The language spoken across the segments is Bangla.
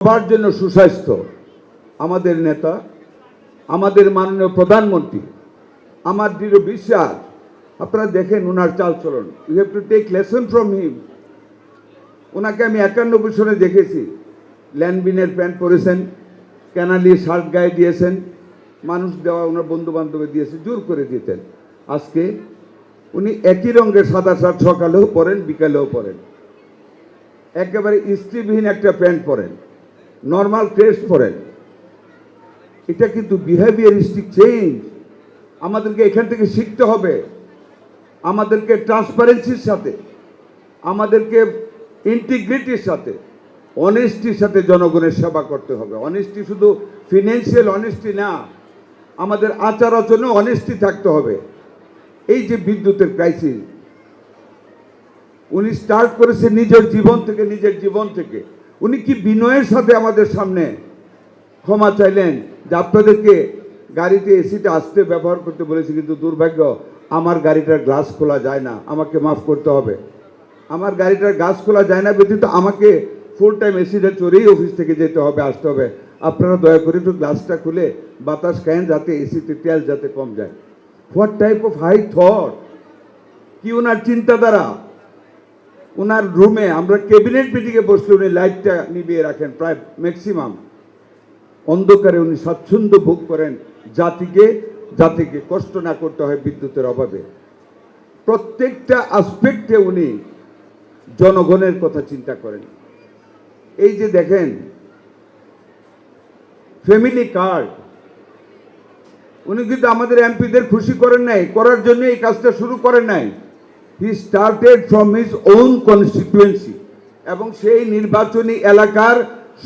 সবার জন্য সুস্বাস্থ্য। আমাদের নেতা, আমাদের মাননীয় প্রধানমন্ত্রী, আমার দৃঢ় বিশ্বাস, আপনারা দেখেন ওনার চালচলন, you have to take lesson from him. ওনাকে আমি 91 সনে দেখেছি, ল্যান্ডবিনের প্যান্ট পরেছেন, ক্যানালি শার্ট গায়ে দিয়েছেন, মানুষ দেওয়া ওনার বন্ধু বান্ধবে দিয়েছে, জোর করে দিতেন। আজকে উনি একই রঙের সাদা শার্ট সকালেও পরেন, বিকালেও পরেন, একেবারে ইস্ত্রিবিহীন একটা প্যান্ট পরেন, নর্মাল ড্রেস পরেন। এটা কিন্তু বিহেভিয়ারিস্টিক চেঞ্জ। আমাদেরকে এখান থেকে শিখতে হবে। আমাদেরকে ট্রান্সপারেন্সির সাথে, আমাদেরকে ইন্টিগ্রিটির সাথে, অনেস্টির সাথে জনগণের সেবা করতে হবে। অনেস্টি শুধু ফিনান্সিয়াল অনেস্টি না, আমাদের আচার আচরণে অনেস্টি থাকতে হবে। এই যে বিদ্যুতের ক্রাইসিস, উনি স্টার্ট করেছে নিজের জীবন থেকে। উনি কি বিনয়ের সাথে আমাদের সামনে ক্ষমা চাইলেন যে আপনাদেরকে গাড়িতে এসিটা আসতে ব্যবহার করতে বলেছি, কিন্তু দুর্ভাগ্য আমার গাড়িটার গ্লাস খোলা যায় না, আমাকে মাফ করতে হবে। আমার গাড়িটার গ্লাস খোলা যায় না ব্যতীত আমাকে ফুল টাইম এসিটা চড়েই অফিস থেকে যেতে হবে, আসতে হবে। আপনারা দয়া করে একটু গ্লাসটা খুলে বাতাস খায়েন, যাতে এসিতে তেল যাতে কম যায়। What type of high thought! কি ওনার চিন্তাধারা! ওনার রুমে আমরা ক্যাবিনেট মিটিংয়ে বসলে উনি লাইটটা নিভিয়ে রাখেন, প্রায় ম্যাক্সিমাম অন্ধকারে উনি স্বাচ্ছন্দ্য ভোগ করেন, জাতিকে কষ্ট না করতে হয় বিদ্যুতের অভাবে। প্রত্যেকটা আসপেক্টে উনি জনগণের কথা চিন্তা করেন। এই যে দেখেন ফ্যামিলি কার্ড, উনি কিন্তু আমাদের এমপিদের খুশি করেন নাই, করার জন্য এই কাজটা শুরু করেন নাই। He started from his own constituency, এবং সেই নির্বাচনী এলাকার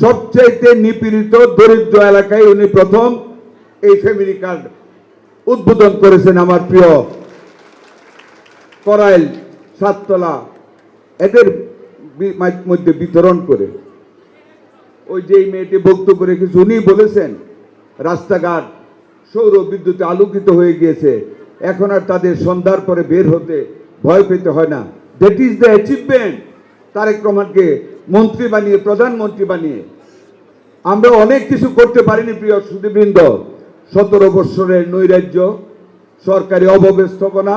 সবচাইতে নিপীড়িত দরিদ্র এলাকায় উনি প্রথম এই ফ্যামিলি কার্ড উদ্বোধন করেছেন। আমার প্রিয় করাইল, সাততলা, এদের মধ্যে বিতরণ করে। ওই যে মেয়েটি বক্তব্য রেখেছে, উনি বলেছেন রাস্তাঘাট সৌর বিদ্যুতে আলোকিত হয়ে গিয়েছে, এখন আর তাদের সন্ধ্যার পরে বের হতে ভয় পেতে হয় না। That is the achievement. Tarek রহমানকে মন্ত্রী বানিয়ে, প্রধানমন্ত্রী বানিয়ে আমরা অনেক কিছু করতে পারিনি প্রিয় সুধীবৃন্দ। 17 বৎসরের নৈরাজ্য, সরকারি অব্যবস্থাপনা,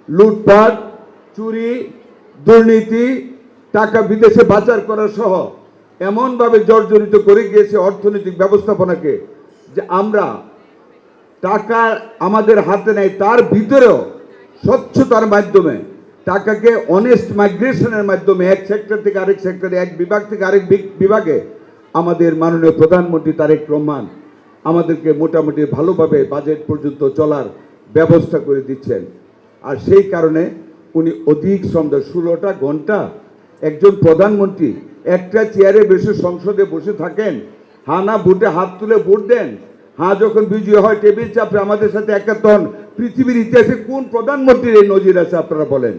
লুটপাট, চুরি, দুর্নীতি, টাকা বিদেশে পাচার করা সহ এমনভাবে জর্জরিত করে গিয়েছে অর্থনৈতিক ব্যবস্থাপনাকে যে আমরা টাকা আমাদের হাতে নেই, তার ভিতরেও স্বচ্ছতার মাধ্যমে, টাকাকে অনেস্ট মাইগ্রেশনের মাধ্যমে এক সেক্টর থেকে আরেক সেক্টরে, এক বিভাগ থেকে আরেক বিভাগে আমাদের মাননীয় প্রধানমন্ত্রী তারেক রহমান আমাদেরকে মোটামুটি ভালোভাবে বাজেট পর্যন্ত চলার ব্যবস্থা করে দিচ্ছেন। আর সেই কারণে উনি অধিক শ্রমটা 16টা ঘন্টা একজন প্রধানমন্ত্রী একটা চেয়ারে বসে সংসদে বসে থাকেন, হানা ভোটে হাত তুলে ভোট দেন, হ্যাঁ যখন বিজয় হয় টেবিল চাপে আমাদের সাথে একাত্তন। পৃথিবীর ইতিহাসে কোন প্রধানমন্ত্রীর এই নজির আছে আপনারা বলেন?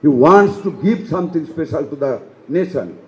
He wants to give something special to the nation.